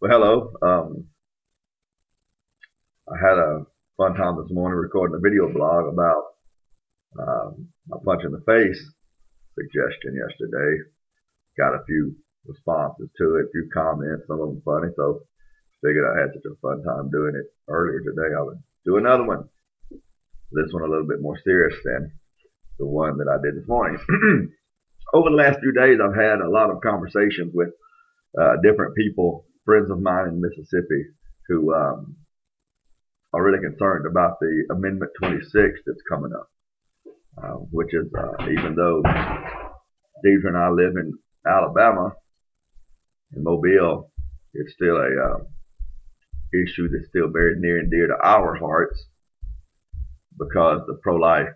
Well, hello. I had a fun time this morning recording a video blog about my punch in the face suggestion yesterday. Got a few responses to it, a few comments, some of them funny. So figured I had such a fun time doing it earlier today. I would do another one. This one a little bit more serious than the one that I did this morning. Over the last few days, I've had a lot of conversations with different people, friends of mine in Mississippi, who are really concerned about the Amendment 26 that's coming up, which is, even though Deidre and I live in Alabama, in Mobile, it's still a issue that's still very near and dear to our hearts because the pro-life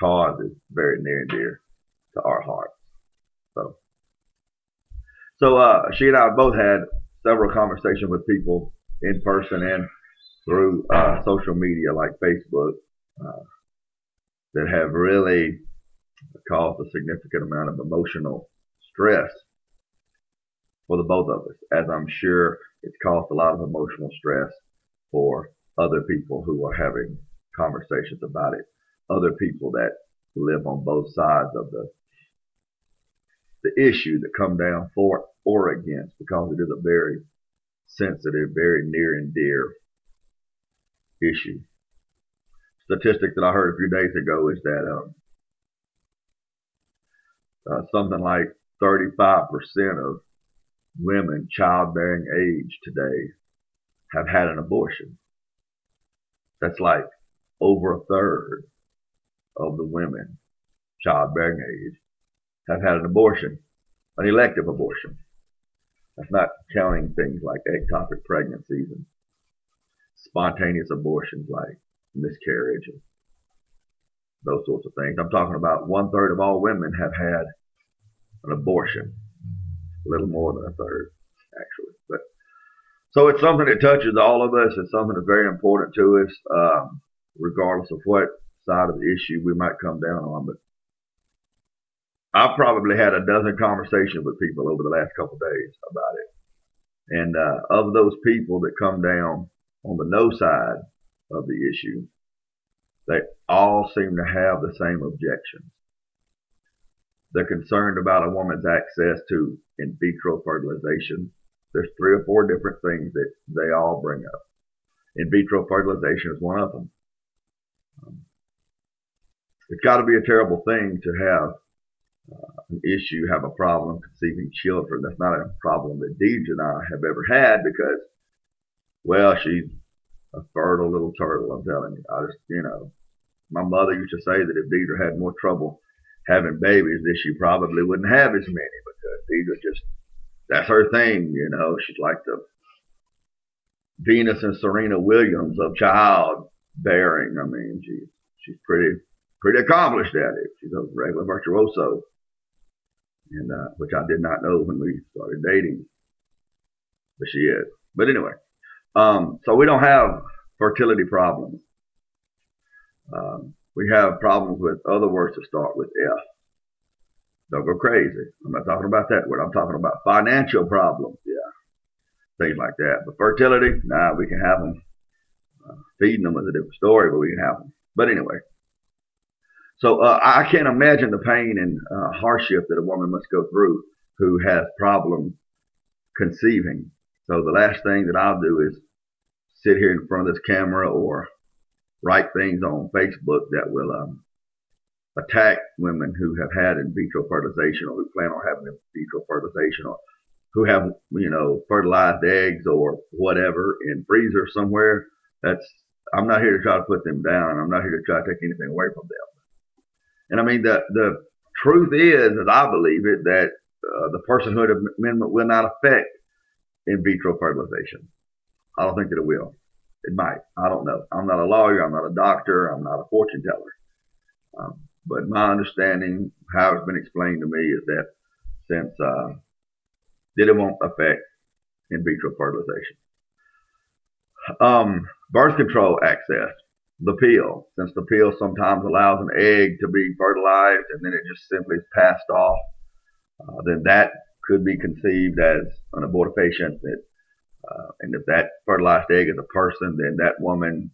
cause is very near and dear to our hearts. So she and I both had several conversations with people in person and through social media like Facebook that have really caused a significant amount of emotional stress for the both of us, as I'm sure it's caused a lot of emotional stress for other people who are having conversations about it, other people that live on both sides of the issue that come down for or against, because it is a very sensitive, very near and dear issue. Statistic that I heard a few days ago is that something like 35% of women childbearing age today have had an abortion. That's like over a third of the women childbearing age have had an abortion, an elective abortion. That's not counting things like ectopic pregnancies and spontaneous abortions like miscarriage and those sorts of things. I'm talking about 1/3 of all women have had an abortion, a little more than a third, actually. But so it's something that touches all of us. It's something that's very important to us, regardless of what side of the issue we might come down on. But I've probably had a dozen conversations with people over the last couple of days about it. And of those people that come down on the no side of the issue, they all seem to have the same objections. They're concerned about a woman's access to in vitro fertilization. There's 3 or 4 different things that they all bring up. In vitro fertilization is one of them. It's got to be a terrible thing to have an issue, have a problem conceiving children. That's not a problem that Deidre and I have ever had because, well, she's a fertile little turtle, I'm telling you. My mother used to say that if Deidre had more trouble having babies, that she probably wouldn't have as many because Deidre just, that's her thing, She's like the Venus and Serena Williams of childbearing. I mean, she's pretty accomplished at it. She's a regular virtuoso, and which I did not know when we started dating, but she is. But anyway, so we don't have fertility problems. We have problems with other words to start with F. Don't go crazy. I'm not talking about that word. I'm talking about financial problems. Yeah, things like that. But fertility, nah, we can have them. Feeding them is a different story, but we can have them. But anyway, so I can't imagine the pain and hardship that a woman must go through who has problems conceiving. So the last thing that I'll do is sit here in front of this camera or write things on Facebook that will attack women who have had in vitro fertilization or who plan on having in vitro fertilization or who have, fertilized eggs or whatever in freezer somewhere. I'm not here to try to put them down. I'm not here to try to take anything away from them. And I mean, the truth is, as I believe it, that the Personhood Amendment will not affect in vitro fertilization. I don't think that it will. It might. I don't know. I'm not a lawyer. I'm not a doctor. I'm not a fortune teller. But my understanding, how it's been explained to me, is that since that it won't affect in vitro fertilization. Birth control access, the pill. Since the pill sometimes allows an egg to be fertilized and then it just simply is passed off, then that could be conceived as an abortifacient that And if that fertilized egg is a person, then that woman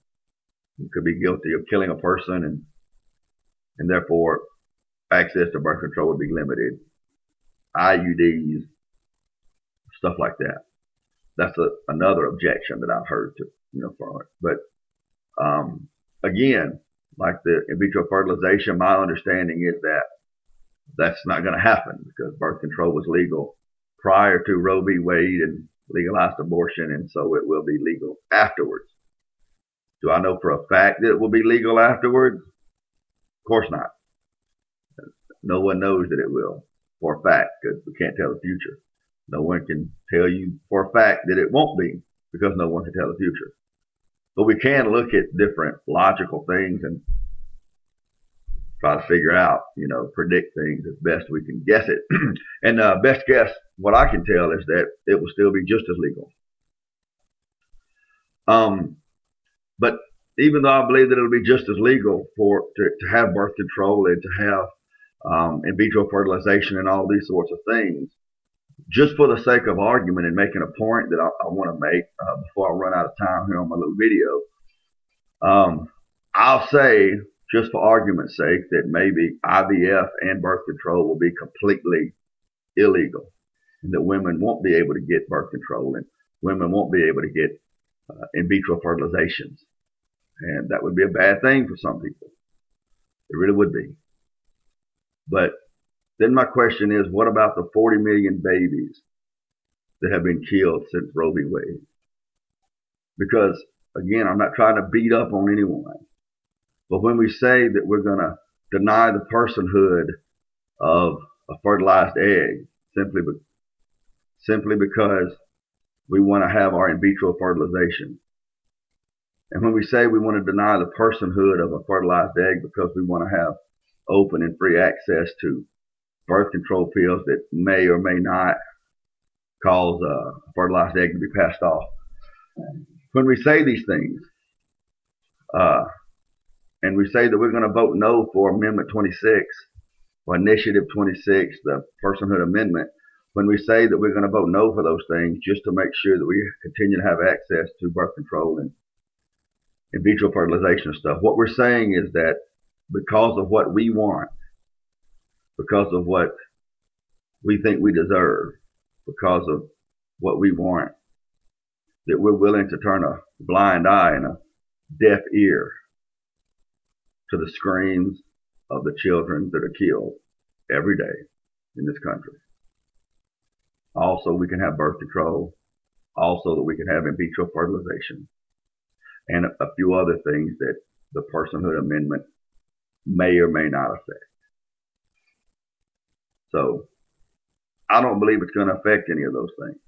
could be guilty of killing a person, and therefore access to birth control would be limited. IUDs, stuff like that. That's another objection that I've heard to, from it. But again, like the in vitro fertilization, my understanding is that that's not going to happen because birth control was legal prior to Roe v. Wade and legalized abortion, and so it will be legal afterwards. Do I know for a fact that it will be legal afterwards? Of course not. No one knows that it will for a fact because we can't tell the future. No one can tell you for a fact that it won't be because no one can tell the future. But we can look at different logical things and try to figure out, predict things as best we can guess it. And best guess, what I can tell is that it will still be just as legal. But even though I believe that it'll be just as legal to have birth control and to have in vitro fertilization and all these sorts of things, just for the sake of argument and making a point that I want to make before I run out of time here on my little video, I'll say, just for argument's sake, that maybe IVF and birth control will be completely illegal, and that women won't be able to get birth control, and women won't be able to get in vitro fertilizations. And that would be a bad thing for some people. It really would be. But then my question is, what about the 40 million babies that have been killed since Roe v. Wade? Because, again, I'm not trying to beat up on anyone. But when we say that we're going to deny the personhood of a fertilized egg simply because we want to have our in vitro fertilization, and when we say we want to deny the personhood of a fertilized egg because we want to have open and free access to birth control pills that may or may not cause a fertilized egg to be passed off. When we say these things, and we say that we're going to vote no for Amendment 26 or Initiative 26, the Personhood Amendment, when we say that we're going to vote no for those things just to make sure that we continue to have access to birth control and in vitro fertilization and stuff, what we're saying is that because of what we want, because of what we think we deserve, because of what we want, that we're willing to turn a blind eye and a deaf ear to the screams of the children that are killed every day in this country. Also, we can have birth control. Also, that we can have in vitro fertilization. And a few other things that the Personhood Amendment may or may not affect. So, I don't believe it's going to affect any of those things.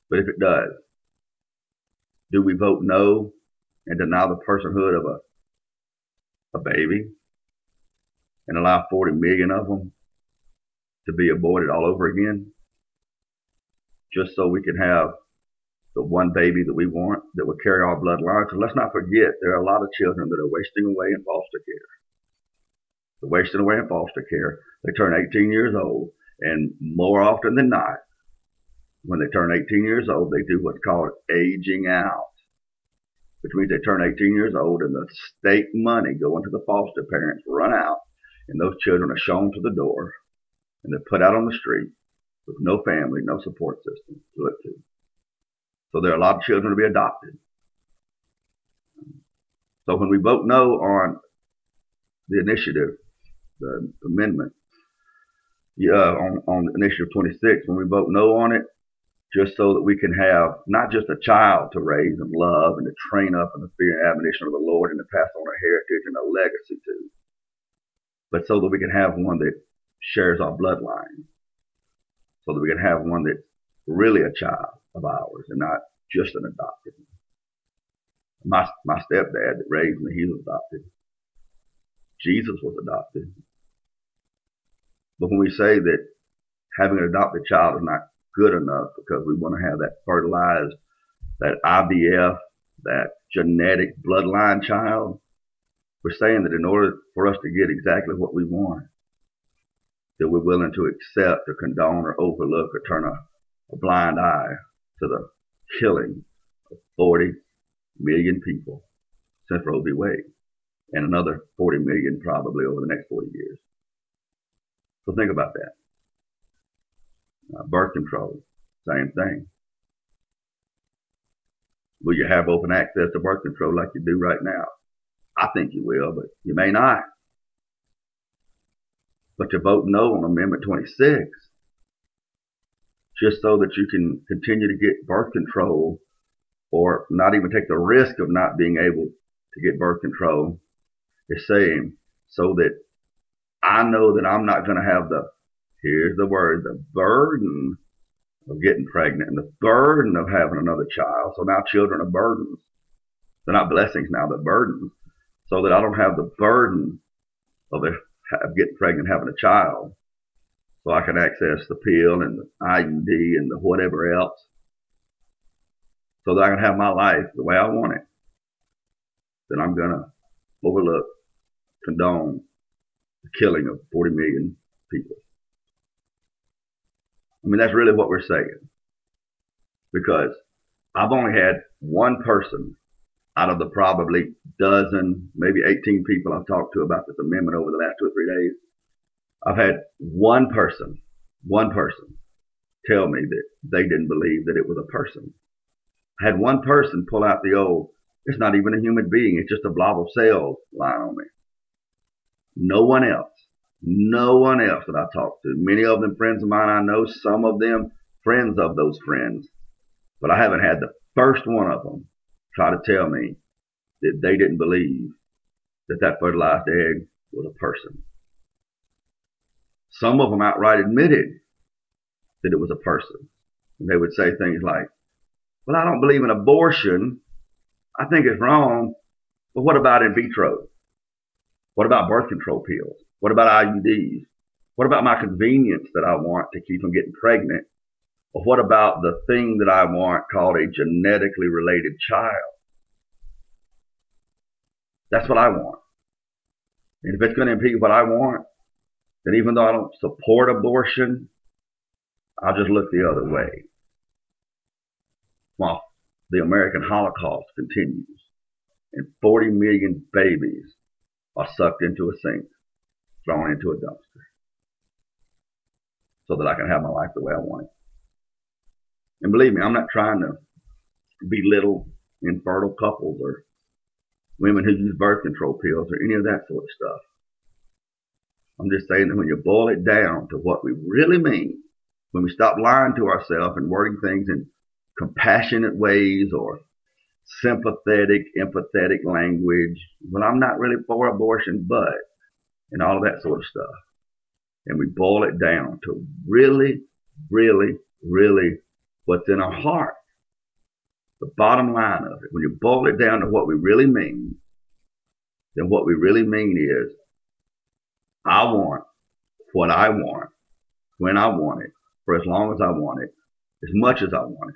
But if it does, do we vote no and deny the personhood of a baby and allow 40 million of them to be aborted all over again just so we can have the one baby that we want that will carry our bloodline? Because let's not forget, there are a lot of children that are wasting away in foster care. They're wasting away in foster care. They turn 18 years old, and more often than not, when they turn 18 years old, they do what's called aging out, which means they turn 18 years old and the state money going to the foster parents run out, and those children are shown to the door, and they're put out on the street with no family, no support system to look to. So there are a lot of children to be adopted. So when we vote no on the initiative, the amendment, on Initiative 26, when we vote no on it, just so that we can have not just a child to raise and love and to train up in the fear and admonition of the Lord and to pass on a heritage and a legacy to, but so that we can have one that shares our bloodline, so that we can have one that's really a child of ours and not just an adopted one. My stepdad that raised me, he was adopted. Jesus was adopted. But when we say that having an adopted child is not good enough because we want to have that fertilized, that IVF, that genetic bloodline child, we're saying that in order for us to get exactly what we want, that we're willing to accept or condone or overlook or turn a blind eye to the killing of 40 million people since Roe v. Wade, and another 40 million probably over the next 40 years. So think about that. Birth control, same thing. Will you have open access to birth control like you do right now? I think you will, but you may not. But you vote no on Amendment 26 just so that you can continue to get birth control, or not even take the risk of not being able to get birth control, is saying so that I know that I'm not going to have here's the word, the burden of getting pregnant and the burden of having another child. So now children are burdens. They're not blessings now, they're burdens. So that I don't have the burden of getting pregnant, having a child. So I can access the pill and the IUD and the whatever else. So that I can have my life the way I want it. Then I'm going to overlook, condone the killing of 40 million people. I mean, that's really what we're saying. Because I've only had one person out of the probably dozen, maybe 18 people I've talked to about this amendment over the last 2 or 3 days. I've had one person tell me that they didn't believe that it was a person. I had one person pull out the old, it's not even a human being, it's just a blob of cells line on me. No one else that I talked to. Many of them friends of mine I know, some of them friends of those friends. But I haven't had the first one of them try to tell me that they didn't believe that fertilized egg was a person. Some of them outright admitted that it was a person. And they would say things like, well, I don't believe in abortion. I think it's wrong. But what about in vitro? What about birth control pills? What about IUDs? What about my convenience that I want to keep from getting pregnant? Or what about the thing that I want called a genetically related child? That's what I want. And if it's going to impede what I want, then even though I don't support abortion, I'll just look the other way. While the American Holocaust continues and 40 million babies are sucked into a sink, thrown into a dumpster, so that I can have my life the way I want it. And believe me, I'm not trying to belittle infertile couples or women who use birth control pills or any of that sort of stuff. I'm just saying that when you boil it down to what we really mean, when we stop lying to ourselves and wording things in compassionate ways or sympathetic, empathetic language, well, I'm not really for abortion, but, and all of that sort of stuff. And we boil it down to really, really, really what's in our heart. The bottom line of it, when you boil it down to what we really mean, then what we really mean is, I want what I want, when I want it, for as long as I want it, as much as I want it.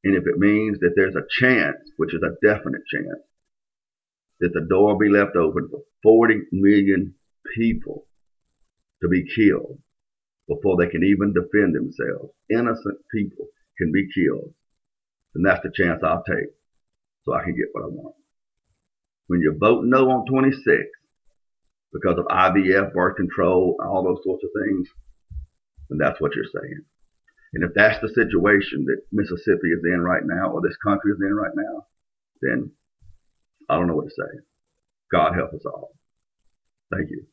And if it means that there's a chance, which is a definite chance, that the door will be left open for 40 million people to be killed before they can even defend themselves, innocent people can be killed, then that's the chance I'll take so I can get what I want. When you vote no on 26 because of IVF, birth control, all those sorts of things, then that's what you're saying. And if that's the situation that Mississippi is in right now, or this country is in right now, then I don't know what to say. God help us all. Thank you.